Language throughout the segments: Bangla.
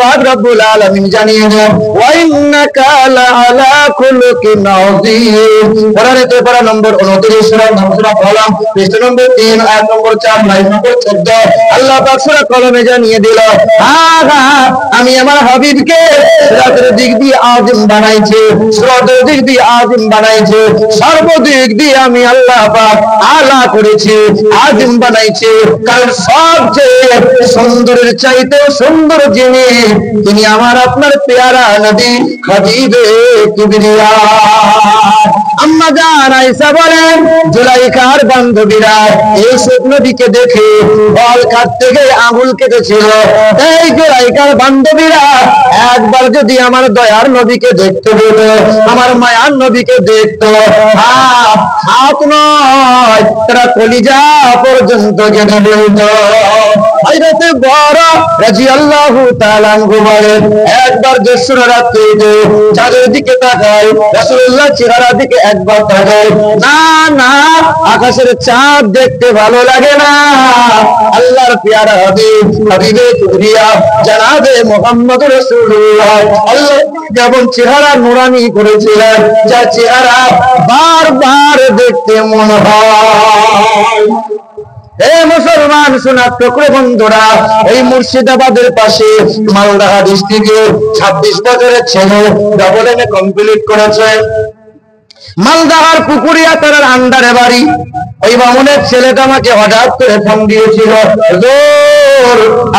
পাক রব্বুল আলামিন জানিয়ে দেন ওয়া ইন্নাকা লাআলা খুলুকিন আযীম। কোরআনেতে পারা নম্বর 29 সূরা সূরা কলম পৃষ্ঠা নম্বর 3 আয়াত নম্বর 4 লাইন নম্বর 14 আল্লাহ পাক সূরা কলমে জানিয়ে দিল আমি আমার হাবিবকে সিরাতের দিক দিয়ে আযীম বানাইছি, সিরাতের দিক দিয়ে আযীম বানাইছি, সর্বদিক দিয়ে আমি আল্লাহ পাক আলা করেছি, আযীম বানাইছি। কারণ সবচেয়ে সুন্দরের চাইতে সুন্দর যিনি তিনি আমার আপনার পেয়ারা নবী হাবিবে কিবরিয়া। আম্মা জান আয়েশা বলেন জুলাইখার বান্ধবীরা ইউসুফ নবীকে দেখে ফল কাটতে গিয়ে আঙুল কেটেছিল। এই জুলাইখার বান্ধবীরা একবার যদি আমার দয়ার নবীকে দেখতে পেত, আমার মায়ার নবীকে দেখতো, হাত নয় তারা কলিজা পর্যন্ত কেটে ফেলত। হযরতে বড় রাদিয়াল্লাহু তাআলা আনহু বলেন একবার জ্যোৎস্না রাত্রিতে চাঁদের দিকে তাকায়, রাসূলুল্লাহ চেহারার দিকে একবার তাকায়, না না আকাশের চাঁদ দেখতে ভালো লাগে না। আল্লাহর পেয়ারা হাবিব হাবিবে কিবরিয়া জনাবে মুহাম্মদ রাসূলুল্লাহ আল্লাহ যেমন চেহারা নুরানি করেছিলেন, যা চেহারা বারবার দেখতে মন হয়। হে মুসলমান সোনার টুকরো বন্ধুরা, এই মুর্শিদাবাদের পাশে মালদা ডিস্ট্রিক্টে 26 বছরের ছেলে ডাবল এমএ কমপ্লিট করেছে। মালদাহার পুকুরিয়া তার আন্ডারে বাড়ি। ওই বামুনের ছেলেটা আমাকে হঠাৎ করে ফোন দিয়েছিল,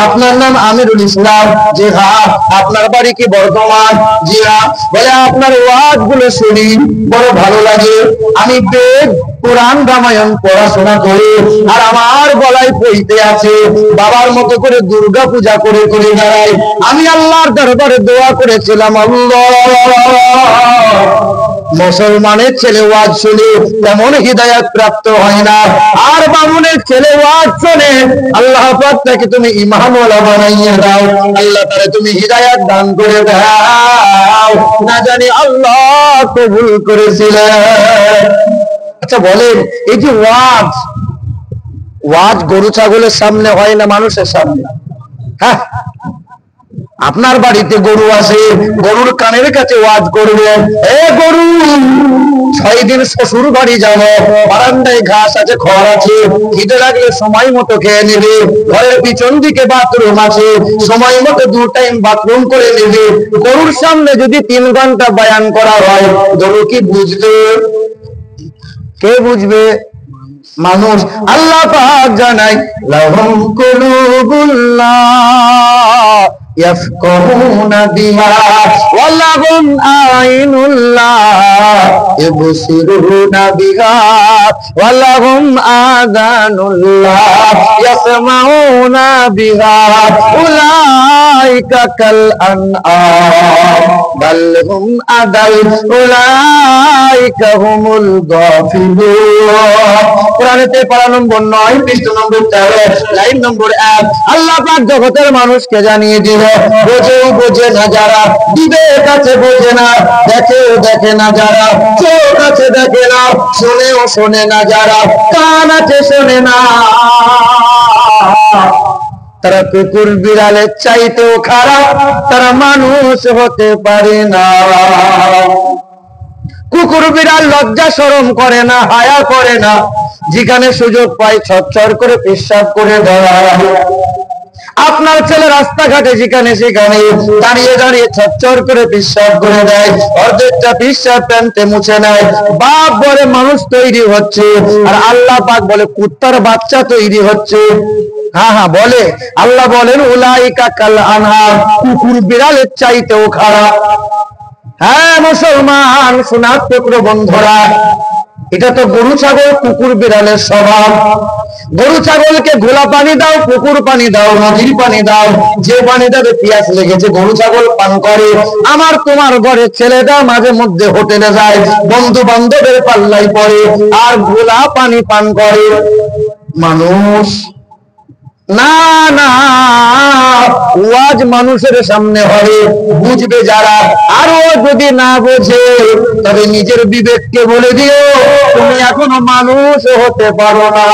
আপনার নাম আমিরুল ইসলাম? জি হ্যাঁ। আপনার বাড়ি কি বর্ধমান? জি হ্যাঁ। বলে আপনার ওয়াজ গুলো শুনি বড় ভালো লাগে, আমি বেদ কোরআন রামায়ণ পড়াশোনা করি, আর আমার গলায় পইতে আছে, বাবার মতো করে দুর্গা পূজা করে করে বেড়াই। আমি আল্লাহর দরবারে দোয়া করেছিলাম, আল্লাহ মুসলমানের ছেলে ওয়াজ শুনে তেমন হিদায়াত প্রাপ্ত হয় না, আর বামুনের ছেলে ওয়াজ শুনে আল্লাহ পাক তাকে তুমি ইমামওয়ালা বানাইয়ে দাও, আল্লাহ তারে তুমি হিদায়াত দান করে দাও। না জানি আল্লাহ কবুল করেছিলেন। আচ্ছা বলেন, এই যে ওয়াজ গরু ছাগলের সামনে হয় না মানুষের সামনে? হ্যাঁ, আপনার বাড়িতে গরু আছে, গরুর কানের কাছে ওয়াজ করবে, এ গরু 6 দিন শ্বশুর বাড়ি যাবো, বারান্দায় ঘাস আছে, খড় আছে, খিদে লাগলে সময় মতো খেয়ে নেবে, ঘরের পিছন দিকে বাথরুম আছে, সময় মতো 2 টাইম বাথরুম করে নেবে। গরুর সামনে যদি 3 ঘন্টা বয়ান করা হয়, গরু কি বুঝবে? কে বুঝবে? মানুষ। আল্লাহ পাক জানায় লাহুম কুলুবুল্লাহ ইয়াফকাহুনা বিহা ওয়া লাহুম আইনুল্লাহ ইবসিরুনা বিহা ওয়া লাহুম আযানুল্লাহ ইয়াসমাউনা বিহা উলাইকা কাল আনআম বাল হুম আদাল উলাইকা হুমুল গাফিলুন। কোরআনেতে পারা নম্বর 9 পৃষ্ঠা নম্বর 13 লাইন নম্বর 1 আল্লাহ পাক জগতের মানুষকে জানিয়ে দিল, বোঝেও বোঝে না যারা, বিবেক আছে বোঝে না, দেখেও দেখে না যারা, চোখ আছে দেখে না, শোনেও শোনে না যারা, কান আছে শোনে না, তারা কুকুর বিড়ালের চাইতেও খারাপ, তারা মানুষ হতে পারে না। কুকুর বিড়াল লজ্জা শরম করে না, হায়া করে না, যেখানে সুযোগ পায় ছটছট করে পেশাব করে দেয়। আপনার ছেলে রাস্তাঘাটে যেখানে সেখানে দাঁড়িয়ে দাঁড়িয়ে ছটছট করে পেশাব করে দেয়, অর্ধেকটা পেশাব প্যান্টে মুছে নেয়। বাপ বলে মানুষ তৈরি হচ্ছে, আর আল্লাহ পাক বলে কুত্তার বাচ্চা তৈরি হচ্ছে। হ্যাঁ হ্যাঁ বলে, আল্লাহ বলেন উলাইকা কাল আনহার, কুকুর বিড়ালের চাইতেও খারাপ। হ্যাঁ মুসলমান সোনার টুকরো বন্ধুরা, এটা তো গরু ছাগল কুকুর বিড়ালের স্বভাব। গরু ছাগলকে ঘোলা পানি দাও, পুকুর পানি দাও, নদীর পানি দাও, যে পানি দেবে পিয়াস লেগেছে গরু ছাগল পান করে। আমার তোমার ঘরের ছেলেটা মাঝে মধ্যে হোটেলে যায়, বন্ধু বান্ধবের পাল্লাই পড়ে, আর ঘোলা পানি পান করে। মানুষ না না, ওয়াজ মানুষের সামনে হবে, বুঝবে যারা। আরো যদি না বোঝে তবে নিজের বিবেককে বলে দিও, তুমি এখনো মানুষ হতে পারো না,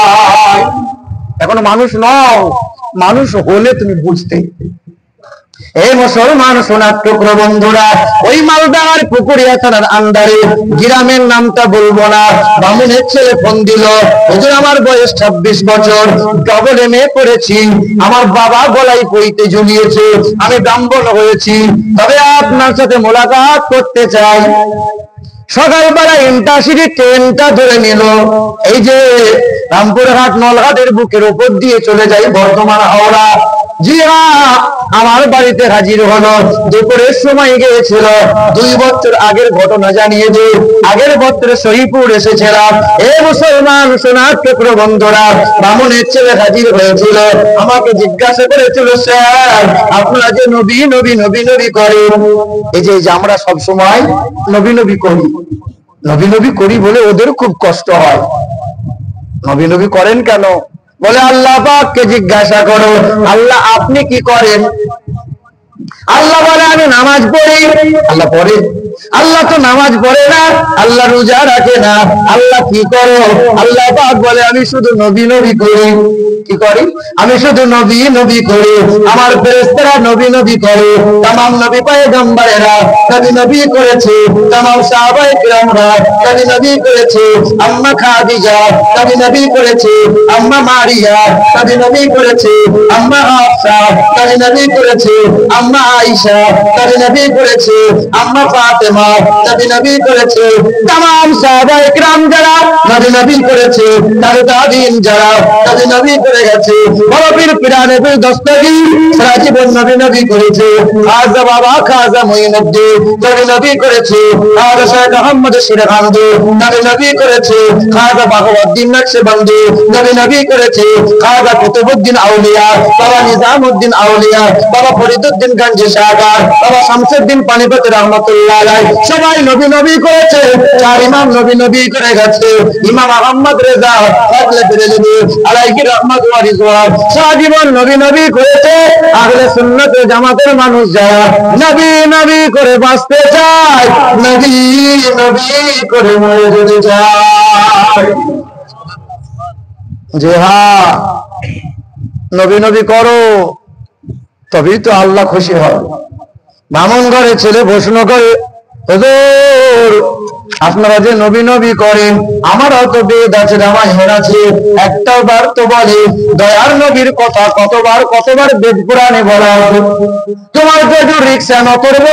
এখনো মানুষ নও। মানুষ হলে তুমি বুঝতে। এই মুসলমান সোনার টুকরো বন্ধুরা, ওই মালদার পুকুরিয়া থানার আন্ডারে গ্রামের নামটা বলবো না, বামুনের ছেলে ফোন দিল, হুজুর আমার বয়স 26 বছর, ডবল এমএ করেছি, আমার বাবা গলায় পইতে ঝুলিয়েছে, আমি ব্রাহ্মণ হয়েছি, তবে আপনার সাথে মোলাকাত করতে চাই। সকালবেলা ইন্টারসিটি ট্রেনটা ধরে নিল, এই যে রামপুরহাট নলহাটের বুকের উপর দিয়ে চলে যায় বর্ধমান হাওড়া। জি হ্যাঁ, আমার বাড়িতে হাজির হলো, দুপুরের সময় গিয়েছিল, 2 বছর আগের ঘটনা জানিয়ে যে আগের বছরে শহীদপুর এসেছিলাম। এ মুসলমান সোনার টুকরো বন্ধুরা, বামুনের ছেলে হাজির হয়েছিল, আমাকে জিজ্ঞাসা করেছিল, স্যার আপনারা যে নবী নবী নবী নবী করেন, এই যে আমরা সব সময় নবী নবী করি, নবী নবী করি বলে ওদের খুব কষ্ট হয়, নবী নবী করেন কেন? বলে আল্লাহ পাককে জিজ্ঞাসা করো, আল্লাহ আপনি কি করেন? আল্লাহ বলে আমি নামাজ পড়ি। আল্লাহ পড়ে? আল্লাহ তো নামাজ পড়ে না, আল্লাহ রোজা রাখে না, আল্লাহ কি করো? আল্লাহ পাক বলে আমি শুধু নবী নবী করি। কি করি? আমি শুধু নবী নবী করি, আমার ফেরেশতারা নবী নবী করে, तमाम নবী পয়গম্বরেরা নবী নবী করেছে, तमाम সাহাবায়ে কিরামরা নবী নবী করেছে, আম্মা খাদিজা নবী নবী করেছে, আম্মা মারিয়া নবী নবী করেছে, আম্মা হাফসা নবী নবী করেছে, আম্মা আয়েশা নবী নবী করেছে, আম্মা ফাতেমা নবী নবী করেছে, तमाम সাহাবায়ে কিরাম যারা নবী নবী করেছে, তাবিঈন যারা নবী নবী করে গেছে, বড় পীর পিরানে পীর দস্তগীর সারা জীবন নবী নবী করেছে, খাজা বাবা খাজা মুঈনুদ্দিন নবী নবী করেছে, খাজা শাহ আহমদ শিরকান্দি নবী নবী করেছে, খাজা বাহাউদ্দিন নকশবন্দি নবী নবী করেছে, খাজা কুতুবউদ্দিন আউলিয়া, বাবা নিজামউদ্দিন আউলিয়া, বাবা ফরিদউদ্দিন গঞ্জি সাগর, বাবা শামসুদ্দিন পানিপতি রহমাতুল্লাহ আলাইহি সবাই নবী নবী করেছে। 4 ইমাম নবী নবী করে গেছে, ইমাম আহমদ রেজা ফাজলে বেরেলভী আলাইহি রহমত ওয়া রিজওয়ান সারা জীবন নবী নবী করেছে। আহলে সুন্নাত ওয়াল জামাতের মানুষ যারা নবী নবী করে বাঁচতে চায়, নবী নবী করে মরে যেতে চায়। জি হ্যাঁ, নবী নবী করো, তবেই তো আল্লাহ খুশি হয়। ব্রাহ্মণ ঘরে ছেলে প্রশ্ন করে, হুজুর আপনারা যে নবী নবী করেন, আমারও তো বেদ আছে, রামায়ণ আছে, একটা বার তো বলে দয়ার নবীর কথা কতবার বেদ পুরাণে বলা হবে। তোমার যদি রিক্সা ন করব,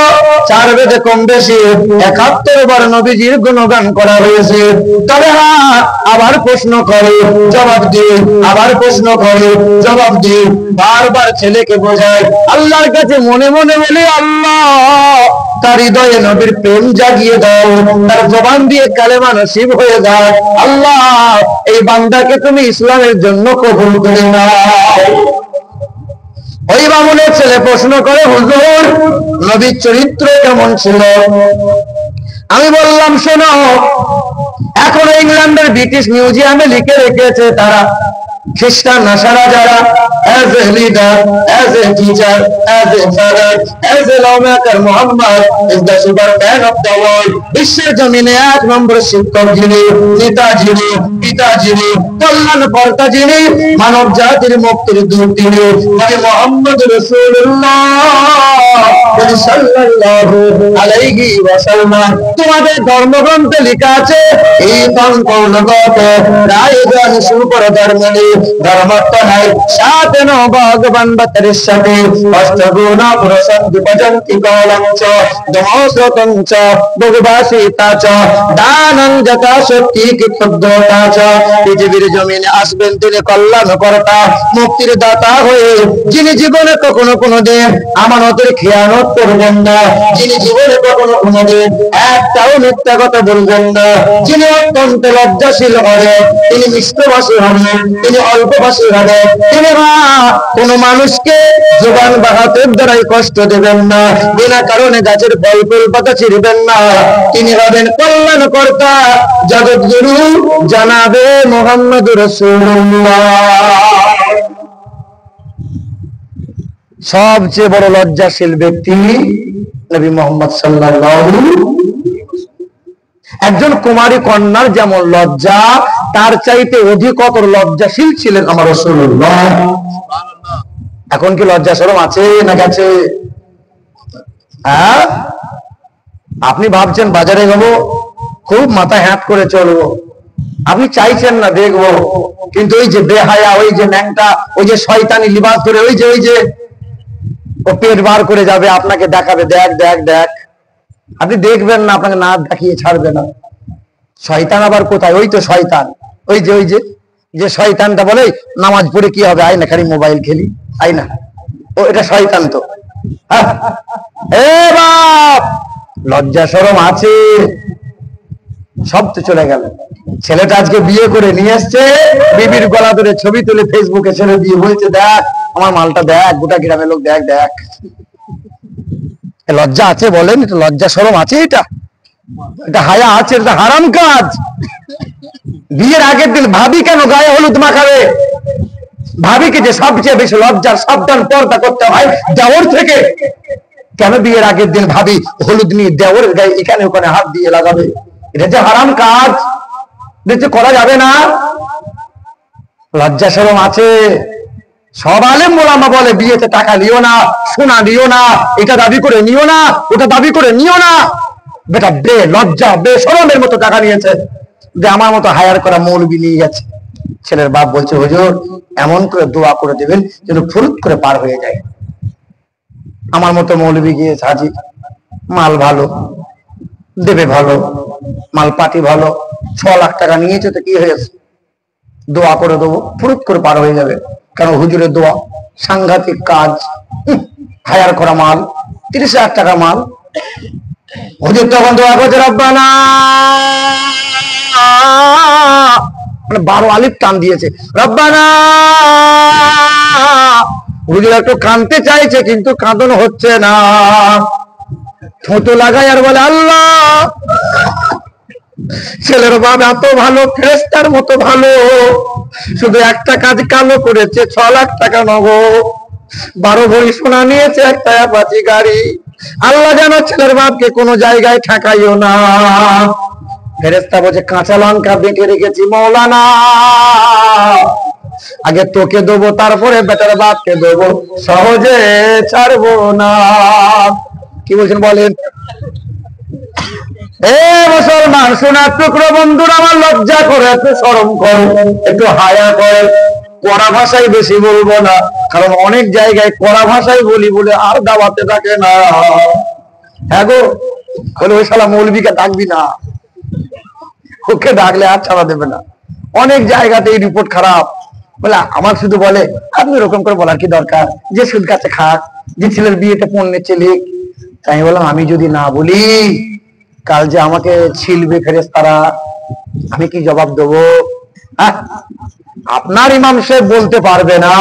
4 বেদে কম বেশি 71 বার নবীজির গুণগান করা হয়েছে। তবে হ্যাঁ, আবার প্রশ্ন করে জবাব দিয়ে, আবার প্রশ্ন করে জবাব দিয়ে, বারবার ছেলেকে বোঝায়। আল্লাহর কাছে মনে মনে বলি, আল্লাহ তার হৃদয়ে নবীর প্রেম জাগিয়ে দাও, তার জবান দিয়ে কালেমা নসিব হয়ে যায়। আল্লাহ এই বান্দাকে তুমি ইসলামের জন্য কবুল করে নাও। ওই বামুনের ছেলে প্রশ্ন করে, হুজুর নবীর চরিত্র কেমন ছিল? আমি বললাম শোনো, এখন ইংল্যান্ডের ব্রিটিশ মিউজিয়ামে লিখে রেখেছে তারা, খ্রিস্টান নাসারা যারা, as a leader, as a teacher, as a father, as a lawmaker, Muhammad is the superman of the world. বিশ্বের জমিনে 1 নম্বর শিক্ষক যিনি, নেতা যিনি, পিতা যিনি, কল্যাণ কর্তা যিনি, মানব জাতির মুক্তির দূত তিনি, নবী মুহাম্মদ রাসূলুল্লাহ সাল্লাল্লাহু আলাইহি ওয়াসাল্লাম। তোমাদের ধর্মগ্রন্থে লেখা আছে, এই পৌনগত রায়গান সুপর ধর্মনি ধর্মত্ব নাই, 7 ভগবান 32 সাথে অষ্টগুণ পুরুষং বিভজন্তি কলঞ্চ দমস্রতঞ্চ বহুভাষিতাচ দানং যথা শক্তি কিতদ্দতাচ। পৃথিবীর জমিনে আসবেন তিনি কল্যাণকর্তা, মুক্তির দাতা হয়ে, যিনি জীবনে কখনো কোনোদিন আমানতের খেয়ানত করবেন না, যিনি জীবনে কখনো কোনোদিন একটাও মিথ্যা কথা বলবেন না, যিনি অত্যন্ত লজ্জাশীল হবেন, তিনি মিষ্টভাষী হবেন, তিনি অল্পভাষী হবেন, তিনি কোন মানুষকে জবান বা হাতের দ্বারাই কষ্ট দেবেন না, বিনা কারণে গাছের ফল ফুল পাতা ছিঁড়বেন না, তিনি হবেন কল্যাণকর্তা, জগৎগুরু জানাবে মুহাম্মদুর রাসূলুল্লাহ। সবচেয়ে বড় লজ্জাশীল ব্যক্তি নবী মুহাম্মদ সাল্লাল্লাহু। একজন কুমারী কন্যার যেমন লজ্জা, তার চাইতে অধিকতর লজ্জাশীল ছিলেন আমার রাসূলুল্লাহ। এখন কি লজ্জা শরম আছে না গেছে? হ্যাঁ, আপনি ভাবছেন বাজারে যাবো, খুব মাথা হ্যাট করে চলবো, আপনি চাইছেন না দেখবো, কিন্তু ওই যে বেহায়া, ওই যে ন্যাংটা, ওই যে শয়তানি লিবাস ধরে ওই যে ও পেট বার করে যাবে, আপনাকে দেখাবে, দেখ দেখ দেখ, আপনি দেখবেন না, আপনাকে না দেখিয়ে ছাড়বে না। শয়তান আবার কোথায়? ওই তো শয়তান, ওই যে শয়তানটা বলে নামাজ পড়ে কি হবে, আয় না খালি মোবাইল খেলি, আয় না, ও এটা শয়তান তো। এ বাপ, লজ্জা শরম আছে? সব তো চলে গেল। ছেলেটা আজকে বিয়ে করে নিয়ে এসছে, বিবির গলা ধরে ছবি তুলে ফেসবুকে ছেড়ে দিয়ে বলছে, দেখ আমার মালটা, দেখ গোটা গ্রামের লোক দেখ দেখ। লজ্জা আছে বলেন? এটা লজ্জা শরম আছে? এটা হায়া আছে? এটা হারাম কাজ। বিয়ের আগের দিন ভাবি কেন গায়ে হলুদ মাখাবে? ভাবিকে যে সবচেয়ে বেশি লজ্জার সাবধান পর্দা করতে হয় দেওর থেকে, কেন বিয়ের আগের দিন ভাবি হলুদ নিয়ে দেওরের গায়ে এখানে ওখানে হাত দিয়ে লাগাবে? এটা যে হারাম কাজ, এটা করা যাবে না। লজ্জা শরম আছে? সব আলেম ওলামা বলে বিয়েতে টাকা নিও না, সোনা নিও না, এটা দাবি করে নিও না, ওটা দাবি করে নিও না। বেটা বে লজ্জা, বে শরমের মতো টাকা নিয়েছে, যে আমার মতো হায়ার করা মৌলবি নিয়ে গেছে। ছেলের বাপ বলছে, হুজুর এমন করে দোয়া করে দেবেন যেন ফুরুত করে পার হয়ে যায়। আমার মতো মৌলবি গিয়েছে, হাজি মাল ভালো দেবে, ভালো মাল পাটি ভালো, 6 লাখ টাকা নিয়েছে, তো কি হয়েছে, দোয়া করে দেবো ফুরুত করে পার হয়ে যাবে। কারণ হুজুরের দোয়া সাংঘাতিক কাজ, হায়ার করা মাল, 30 লাখ টাকা মাল। হুজুর তখন দোয়া করছে, রব্বানা, মানে 12 আলিফ টান দিয়েছে, রব্বানা। হুজুর একটু কাঁদতে চাইছে, কিন্তু কাঁদন হচ্ছে না, থুতু লাগায় আর বলে, আল্লাহ, ছেলের বাপ এত ভালো, ফেরেশতার মতো ভালো, শুধু একটা কাজ কালো করেছে, 6 লাখ টাকা নগদ, 12 ভরি সোনা নিয়েছে, একটা অ্যাপাচি গাড়ি। আল্লাহ যেন ছেলের বাপকে কোনো জায়গায় ঠেকাইও না। ফেরেশতা বলছে, কাঁচা লঙ্কা বেটে রেখেছি মৌলানা, আগে তোকে দেবো, তারপরে বেটার বাপকে দেবো, সহজে ছাড়বো না। কি বলছেন বলেন? এ মুসলমান সোনার টুকরো বন্ধুরা, আমার লজ্জা করে, একটু শরম করো, একটু হায়া করে। কড়া ভাষায় বেশি বলবো না, কারণ অনেক জায়গায় কড়া ভাষায় বলি বলে আর দাওয়াতে থাকে না। হ্যাঁ গো, বলে ওই শালা মৌলবীকে ডাকবি না, ওকে ডাকলে আর ছাড়া দেবে না। অনেক জায়গাতে এই রিপোর্ট খারাপ। বলে আমার শুধু বলে, আপনি এরকম করে বলার কি দরকার, যে সুদ কাছে খাক, যে ছেলের বিয়েতে পণ্যের ছেলে। তাই বললাম, আমি যদি না বলি, কাল যে আমাকে ছিলবে ফেরেশতারা, আমি কি জবাব দেবো? আপনার ইমাম সাহেব বলতে পারবে না,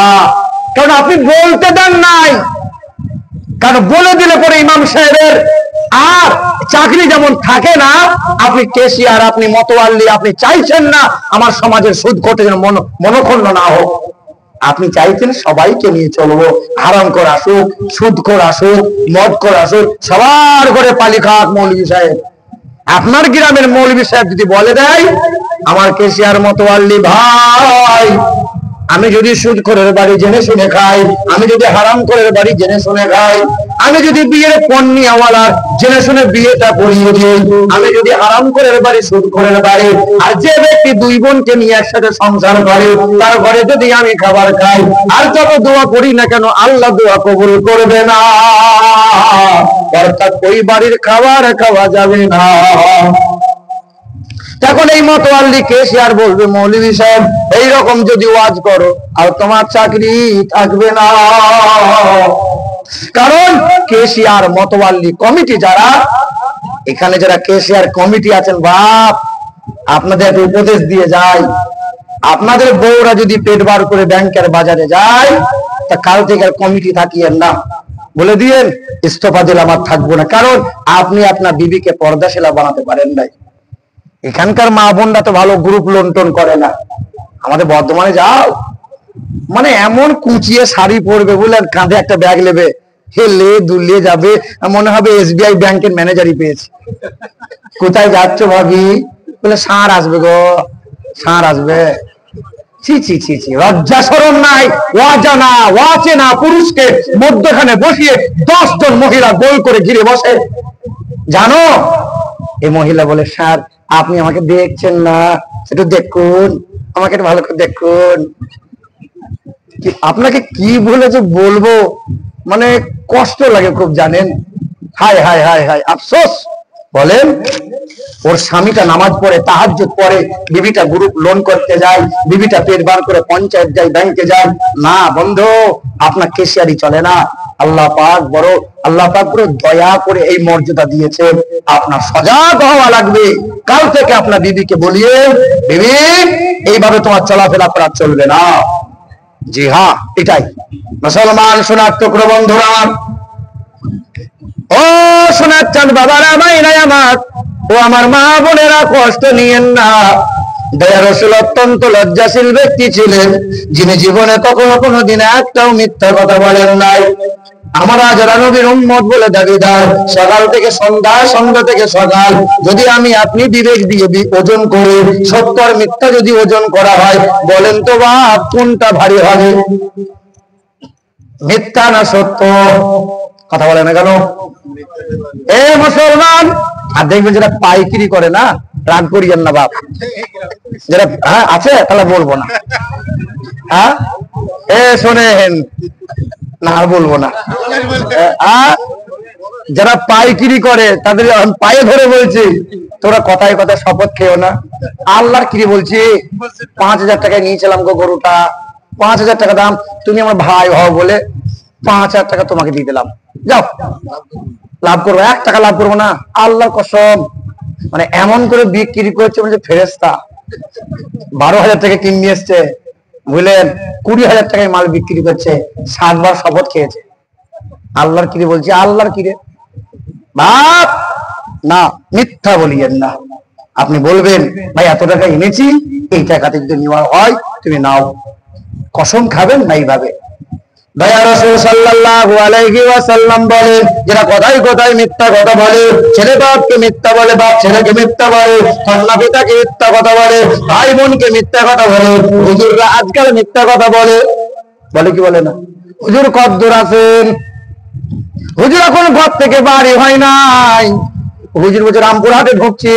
কারণ আপনি বলতে দেন নাই। কারণ বলে দিলে পরে ইমাম সাহেবের আর চাকরি যেমন থাকে না, আপনি কেশিয়ার, আপনি মতোয়াল্লি, আপনি চাইছেন না আমার সমাজের সুদ করতে যেন মনক্ষুণ্ণ না হোক। আপনি চাইছেন সবাইকে নিয়ে চলবো, হারাম করে আসুক, সুদ করে আসুক, মদ করে আসুক, সবার ঘরে পালি খাক মৌলভী সাহেব। আপনার গ্রামের মৌলভী সাহেব যদি বলে দেয়, আমার কেশিয়ার মতোয়াল্লি ভাই, আমি যদি সুদ করে বাড়ি জেনে শুনে খাই, আমি যদি হারাম করে বাড়ি জেনে শুনে খাই, আমি যদি বিয়ের পণ্যওয়ালার জেনে শুনে বিয়েটা করিয়ে দিই, আমি যদি হারাম করে বাড়ি সুদ করে বাড়ি, আর যে ব্যক্তি 2 বোনকে নিয়ে একসাথে সংসার করে, তার ঘরে যদি আমি খাবার খাই, আর যত দোয়া করি না কেন, আল্লাহ দোয়া কবুল করবে না, অর্থাৎ ওই বাড়ির খাবার খাওয়া যাবে না। তখন এই মতোয়াল্লি কেশিয়ার বলবে, মৌলভী সাহেব এইরকম যদি ওয়াজ করো, আর তোমার চাকরি থাকবে না। কারণ কেশিয়ার মতোয়াল্লি কমিটি যারা, এখানে যারা কেশিয়ার কমিটি আছেন, বাপ আপনাদের একটা উপদেশ দিয়ে যায়, আপনাদের বউরা যদি পেট বার করে ব্যাংকের বাজারে যায়, তা কাল থেকে কমিটি থাকিয়েন না, বলে দিয়েন ইস্তফা দিলে আমার থাকবো না, কারণ আপনি আপনার বিবিকে পর্দাশীলা বানাতে পারেন নাই। এখানকার মা বোনরা তো ভালো গ্রুপ লোনটোন করে না। আমাদের বর্ধমানে যাও, মানে এমন কুচিয়ে শাড়ি পরবে, বললেন কাঁধে একটা ব্যাগ নেবে, হেলে দুলিয়ে যাবে, মনে হবে SBI ব্যাংকের ম্যানেজারই পেয়েছে। কোথায় যাচ্ছ ভাবি? বলে ষাঁড় আসবে গো, ষাঁড় আসবে। ছি ছি ছি ছি, লজ্জা শরম নাই? অজানা অচেনা পুরুষকে মধ্যখানে বসিয়ে 10 জন মহিলা গোল করে ঘিরে বসে। জানো, এই মহিলা বলে, স্যার আপনি আমাকে দেখছেন না, একটু দেখুন, আমাকে একটু ভালো করে দেখুন। আপনাকে কি বলে যে বলবো, মানে কষ্ট লাগে খুব, জানেন। হায় হায় হায় হায় আফসোস। বলেন, ওর স্বামীটা নামাজ পড়ে, তাহাজ্জুদ পড়ে, বিবিটা গ্রুপ লোন করতে যায়, বিবিটা পেট বার করে পঞ্চায়েত যায়, ব্যাংকে যায়। না বন্ধু, আপনার কেশিয়ারি চলে না। আল্লাহ পাক বড়, আল্লাহ পাক বড় দয়া করে এই মর্যাদা দিয়েছেন। আপনার সজাগ হওয়া লাগবে। কাল থেকে আপনার বিবিকে বলিয়ে, বিবি এইভাবে তোমার চলাফেরা করা চলবে না। জি হ্যাঁ, এটাই মুসলমান সোনার টুকরো বন্ধুরা, ও সোনার চাঁদ বাবারা, মাইনাই আমার, ও আমার মা বোনেরা, কষ্ট নিয়েন না। দয়া রাসূল অত্যন্ত লজ্জাশীল ব্যক্তি ছিলেন, যিনি জীবনে কখনো কোনোদিন একটাও মিথ্যা কথা বলেন নাই। আমরা যারা নবীর উম্মত বলে দাবিদার, সকাল থেকে সন্ধ্যা, সন্ধ্যা থেকে সকাল, যদি আমি আপনি বিবেক দিয়ে ওজন করি, সত্য আর মিথ্যা যদি ওজন করা হয়, বলেন তো বাপ কোনটা ভারী হবে? মিথ্যা না সত্য? কথা বলে না কেন? এ মুসলমান, আর দেখবেন যারা পাইকারি করে না, রাগ করিয়েন না বাপ, যারা আছে তাহলে বলবো না। হ্যাঁ, এ শোনেন না, আর বলবো না। যারা পাইকারি করে তাদের পায়ে ধরে বলছি, তোরা কথায় কথায় শপথ খেও না। আল্লাহর কি বলছি, 5,000 টাকায় নিয়েছিলাম গো গরুটা, 5,000 টাকা দাম, তুমি আমার ভাই হও বলে 5,000 টাকা তোমাকে দিয়ে দিলাম, যাও লাভ করবো, 1 টাকা লাভ করবো না, আল্লাহর কসম। মানে এমন করে বিক্রি করছে, মানে ফেরেশতা। 12,000 টাকা কিনে নিয়ে এসছে, বুঝলেন, 20,000 টাকায় মাল বিক্রি করছে, 7 বার শপথ খেয়েছে। আল্লাহর কিরে বলছি, আল্লাহর কিরে বাপ, না মিথ্যা বলিয়েন না। আপনি বলবেন, ভাই এত টাকা এনেছি, এই টাকাতে যদি নেওয়া হয় তুমি নাও, কসম খাবেন না এইভাবে। দয়া রাসূল সাল্লাল্লাহু আলাইহি ওয়াসাল্লাম বলেন, যারা কথায় কথায় মিথ্যা কথা বলে, ছেলে বাপকে মিথ্যা বলে, বাপ ছেলেকে মিথ্যা বলে, কন্যা পিতাকে মিথ্যা কথা বলে, ভাই বোনকে মিথ্যা কথা বলে, হুজুররা আজকাল মিথ্যা কথা বলে, বলে কি বলে না? হুজুর কদ্দুর আছেন? হুজুর এখন ঘর থেকে বাড়ি হয় নাই, হুজুর বলছে রামপুরহাটে ঢুকছি।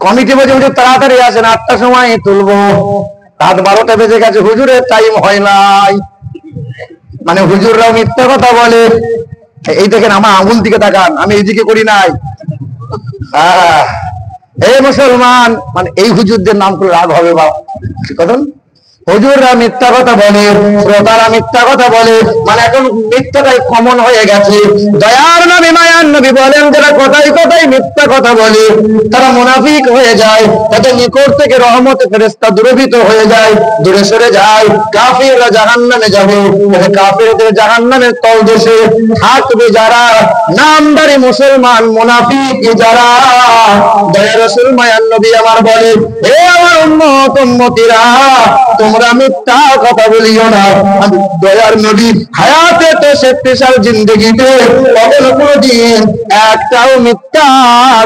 কমিটি বলছে হুজুর তাড়াতাড়ি আসেন, 8টার সময় তুলবো, রাত 12টা বেজে গেছে, হুজুরের টাইম হয় নাই। মানে হুজুররাও মিথ্যা কথা বলে। এই দেখেন, আমার আঙুল দিকে তাকান, আমি এইদিকে করি নাই। এই মুসলমান, মানে এই হুজুরদের নাম করে রাগ হবে বাবা, কি কথা? হুজুররা মিথ্যা কথা বলে, শ্রোতারা মিথ্যা কথা বলে, মানে এখন মিথ্যাটাই কমন হয়ে গেছে। দয়ার নবী মায়ার নবী বলেন, যারা কথায় কথায় মিথ্যা কথা বলে, তারা মুনাফিক হয়ে যায়, তাদের নিকট থেকে রহমতে ফেরেশতা দূরভীত হয়ে যায়, দূরে সরে যায়। কাফিররা জাহান্নামে যাবে, কাফিরদের জাহান্নামের তলদেশে থাকবে যারা নামদারি মুসলমান মুনাফিক যারা। দয়ার রাসূল মায়ার নবী আমার বলে, হে আমার উম্মত উম্মতিরা, তোমরা মিথ্যা কথা বলিও না। আমি দয়ার নবী হায়াতে তো স্পেশাল জিন্দেগিতে কখনো কোনদিন একটাও মিথ্যা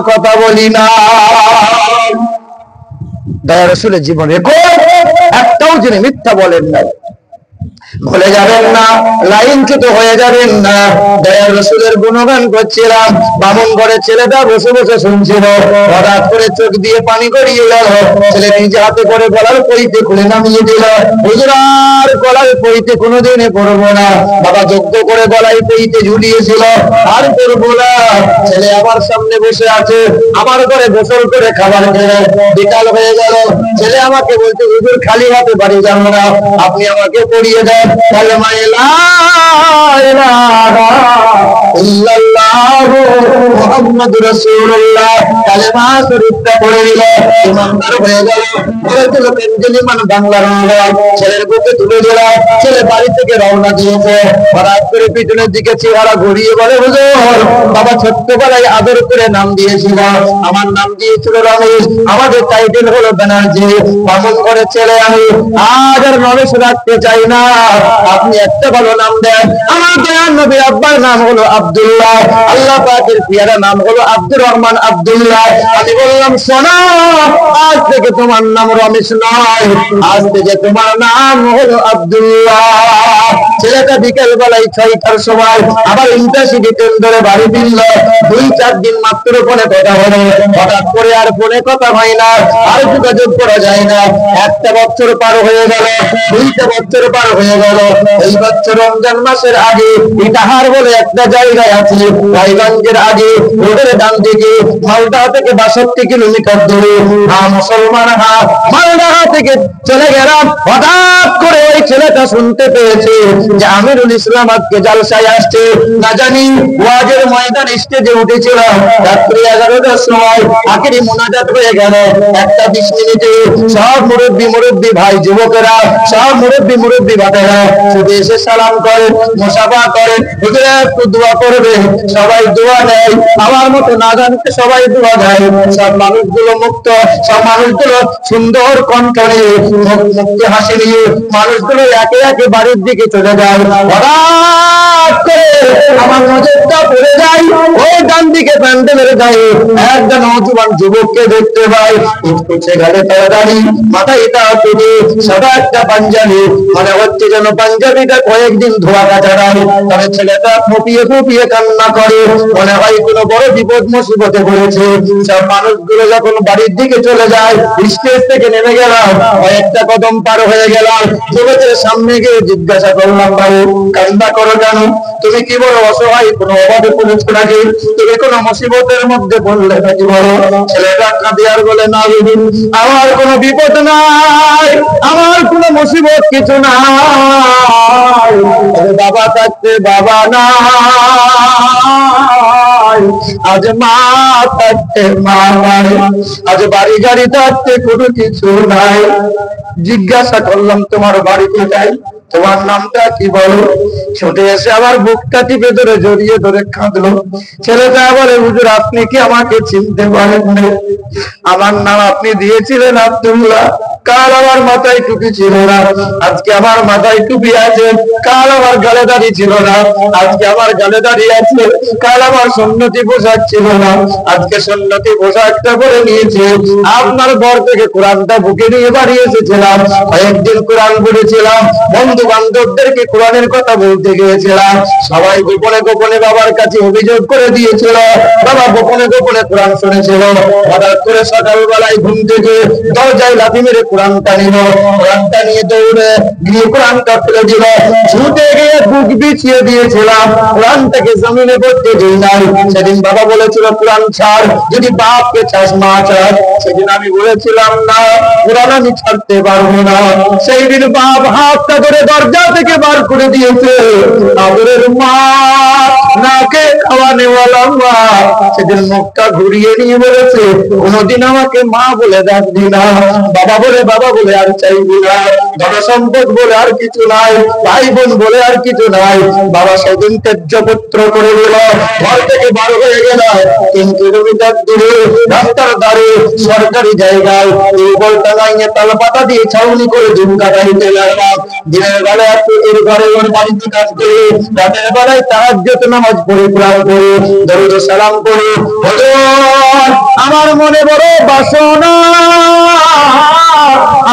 কথা বলি না। দয়ার রাসূলের জীবনে একটাও যিনি মিথ্যা বলেন না। ভুলে যাবেন না, লাইনচ্যুত হয়ে যাবেন না। দয়ার রাসূলের গুণগান করছিলাম, বামুন ঘরে ছেলেটা বসে বসে শুনছিল, হঠাৎ করে চোখ দিয়ে পানি গড়িয়ে গেল। ছেলে নিজে হাতে করে গলার পইতে খুলে নামিয়ে দিল। হুজুর আর গলার পইতে কোনোদিনে পড়বো না, বাবা যজ্ঞ করে গলায় পইতে ঝুলিয়েছিল, আর করবো না। ছেলে আমার সামনে বসে আছে, আমার ঘরে গোসল করে খাবার খেয়ে বিকাল হয়ে গেল। ছেলে আমাকে বলছে, হুজুর খালি হাতে বাড়ি যাবো না, আপনি আমাকে পড়িয়ে দেন কালেমা লা ইলাহা ইল্লাল্লাহু মুহাম্মাদুর রাসূলুল্লাহ। কালেমা শরীফটা পড়ে দিল, ইমানদার হয়ে গেল। বলেছিল পেন্সিলিমান বাংলার ছেলের বুকে তুলে দিল। ছেলে বাড়ি থেকে রওনা দিয়েছে, হঠাৎ করে পিছনের দিকে চেহারা ঘুরিয়ে বলে, হুজুর বাবা ছোট্টবেলায় আদর করে নাম দিয়েছিল, আমার নাম দিয়েছিল রমেশ, আমাদের টাইটেল হলো ব্যানার্জি, পালন করে ছেলে আমি আজ আর রমেশ রাখতে চাই না, আপনি একটা ভালো নাম দেন। আমার দয়ার নবীর আব্বার নাম হলো আব্দুল্লাহ, আল্লাহ পাকের পিয়ারা নাম হলো আব্দুর রহমান আব্দুল্লাহ। আমি বললাম শোনো, আজ থেকে তোমার নাম রমেশ নয়, আজ থেকে তোমার নাম হলো আব্দুল্লাহ। ছেলেটা বিকেল বেলায় 6টার সময় আবার ইন্টারসিটি কেন্দ্রে বাড়ি ফিরল। 2-4 দিন মাত্র ফোনে কথা হলো, হঠাৎ করে আর ফোনে কথা হয় না, আর যোগাযোগ করা যায় না। 1টা বছর পার হয়ে গেল, 2টা বছর পার হয়ে গেল। এই বছর রমজান মাসের আগে ইটাহার বলে একটা জায়গায় আছে, রায়গঞ্জের আগে রোডের ডান দিকে, মালদা থেকে 62 কিলোমিটার দূরে। মুসলমান মালদা থেকে চলে গেলাম। হঠাৎ করে ওই ছেলেটা শুনতে পেয়েছে যে আমিরুল ইসলাম আজকে জালসায় আসছে। না জানি ওয়াজের ময়দান স্টেজে উঠেছিল। রাত্রি 11টার সময় আখেরি মুনাজাত হয়ে গেল। 1-20 মিনিটে সব মুরব্বী ভাই যুবকেরা, সব মুরব্বী ভাইরা শুধু এসে সালাম করে, মুসাফা করে, হুজুরে একটু দোয়া করবে। সবাই দোয়া দেয়, আমার মতো না জানতে সবাই দোয়া দেয়। সব মানুষগুলো মুক্ত, সব মানুষগুলো সুন্দর কণ্ঠ নিয়ে, মুক্তি হাসি নিয়ে মানুষগুলো একে একে বাড়ির দিকে চলে যায়। হঠাৎ করে আমার নজরটা পড়ে যায় ওই ডান দিকে প্যান্ডেলের গায়ে একজন নওজোয়ান যুবককে দেখতে পাই। উঠছে গালে তারা দাড়ি, মাথায় এটা টুপি, সাদা একটা পাঞ্জাবি, মনে হচ্ছে যেন পাঞ্জাবিটা কয়েকদিন ধোয়া কাটা নাই। তবে ছেলেটা ফুপিয়ে কান্না করে, মনে হয় কোনো বড় বিপদ মুসিবতে পড়েছে। সব মানুষগুলো যখন বাড়ির দিকে চলে যায়, স্টেজ থেকে নেমে গেলাম, কয়েকটা কদম পার হয়ে গেলাম। যুবকের সামনে গিয়ে জিজ্ঞাসা করলাম, বাবু কান্না করো কেন? তুমি কি বড় অসহায়, কোনো অভাবে পড়েছো নাকি? তুমি কোনো মুসিবতের মধ্যে পড়লে নাকি? বলো। ছেলেটা কাঁদে আর বলে, না আমার কোনো বিপদ নাই, আমার কোনো মুসিবত কিছু নাই। বাবা থাকতে বাবা নাই, আজ মা থাকতে মা নাই, আজ বাড়ি গাড়ি থাকতে কোনো কিছু নাই। জিজ্ঞাসা করলাম, তোমার বাড়ি কোথায়? তোমার নামটা কি বলো? ছুটে এসে আবার বুকটা টিপে ধরে জড়িয়ে ধরে কাঁদলো। ছেলেটা বলে, হুজুর আপনি কি আমাকে চিনতে পারেন? আমার নাম আপনি দিয়েছিলেন আব্দুল্লাহ। কাল আমার মাথায় টুপি ছিল না, আজকে আমার মাথায় টুপি আছে। কাল আমার গালে দাড়ি ছিল না, আজকে আমার গালে দাড়ি আছে। কাল আমার সুন্নতি পোশাক ছিল না, আজকে সুন্নতি পোশাকটা পরে নিয়েছে। আপনার ঘর থেকে কোরআনটা বুকে নিয়ে বাড়ি এসেছিলাম, কয়েকদিন কোরআন পড়েছিলাম, বন্ধু বান্ধবদেরকে কোরআনের কথা বলতে গিয়েছিলাম। সবাই গোপনে গোপনে বাবার কাছে অভিযোগ করে দিয়েছিল, বাবা গোপনে গোপনে কোরআন শুনেছিল। হঠাৎ করে সকালবেলায় ঘুম থেকে দরজায় লাথি মেরে কোরআনটা নিল, কোরআনটা নিয়ে দৌড়ে গিয়ে কোরআনটা ফেলে দিল। ছুটে গিয়ে বুক বিছিয়ে দিয়েছিলাম, কোরআনটাকে জমিনে পড়তে দিই নাই। সেদিন বাবা বলেছিল কোরআন ছাড়, যদি বাপকে চাস মা ছাড়। সেদিন আমি বলেছিলাম না, কোরআন আমি ছাড়তে পারবো না। সেই দিন বাপ হাতটা ধরে দরজা থেকে বার করে দিয়েছে। আদরের মা, নাকে খাওয়ানে ওয়ালা মা, সেদিন মুখটা ঘুরিয়ে নিয়ে বলেছে, কোনদিন আমাকে মা বলে ডাকবি না, বাবা বলে আর চাইবি না, ধন সম্পদ বলে আর কিছু নাই, ভাই বোন বলে আর কিছু নাই। বাবা সেদিন ত্যায্যপুত্র করে দিল, ঘর থেকে বার হয়ে গেল। 3 কিলোমিটার দূরে রাস্তার ধারে সরকারি জায়গায় এই বলটা লাইনে তাল পাতা দিয়ে ছাউনি করে দিন কাটাইতে লাগলাম। দিনের বেলায় এর ঘরে ওর বাড়িতে কাজ করে, রাতের বেলায় তাহাজ্জুদ নামাজ পড়ে, কোরআন পড়ে, দরুদ সালাম করে। আমার মনে বড় বাসনা,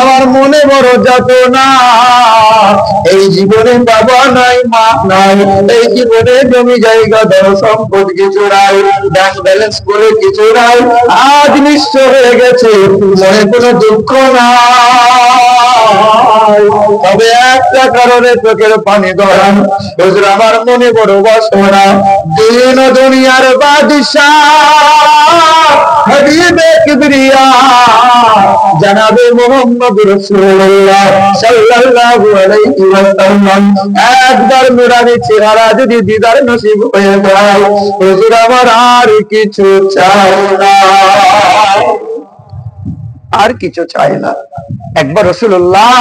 আমার মনে বড় যাতনা, এই জীবনে বাবা নাই মা নাই, এই জীবনে জমি জায়গা ধন সম্পদ কিছু নাই, ব্যাংক ব্যালেন্স করে কিছু নাই। আজ নিঃস্ব হয়ে গেছে, মনে কোনো দুঃখ নাই, তবে একটা কারণে চোখের পানি গড়ান। হুজুর আমার মনে বড় বাসনা, দিন দুনিয়ার বাদশাহ হাবিবে কিবরিয়া জনাবে মুহাম্মদ রাসূলুল্লাহ সাল্লাল্লাহু আলাইহি ওয়াসাল্লাম একবার নুরানি চেহারা যদি দিদার নসিব হয়ে যায়, হুজুর আমার আর কিছু চাই না, আর কিছু চাই না। একবার রাসূলুল্লাহ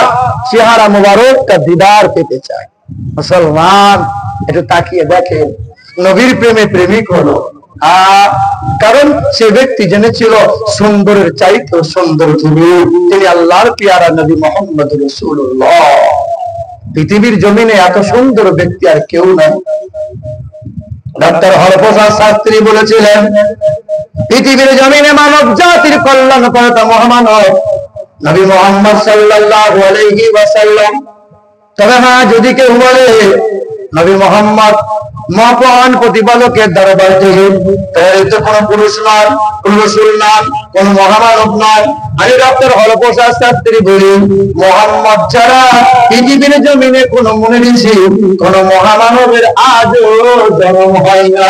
চেহারা মোবারকটা দিদার পেতে চাই। মুসলমান একটু তাকিয়ে দেখেন, নবীর প্রেমে প্রেমিক হলো। কারণ সে ব্যক্তি জেনেছিল সুন্দরের চাইতে সুন্দর তিনি আল্লাহর পেয়ারা নবী মুহাম্মদ রাসূলুল্লাহ। পৃথিবীর জমিনে এত সুন্দর ব্যক্তি আর কেউ নাই। ডক্টর হরপ্রসাদ শাস্ত্রী বলেছিলেন, পৃথিবীর জমিনে মানব জাতির কল্যাণ কর্তা মহামানব নবী মুহাম্মদ সাল্লাল্লাহু আলাইহি ওয়াসাল্লাম। তবে হ্যাঁ, যদি কেউ বলে নবী মুহাম্মদ মহান প্রতিপালকের দরবার থেকে, তাহলে তো কোনো পুরুষ নয়, কোন রাসূল নয়, কোন মহামানব নয়। আমি ডক্টর হরপ্রসাদ শাস্ত্রী বলি, মুহাম্মদ ছাড়া পৃথিবীর জমিনে কোন মুনি ঋষি, কোন মহামানবের আজও জন্ম হয় না।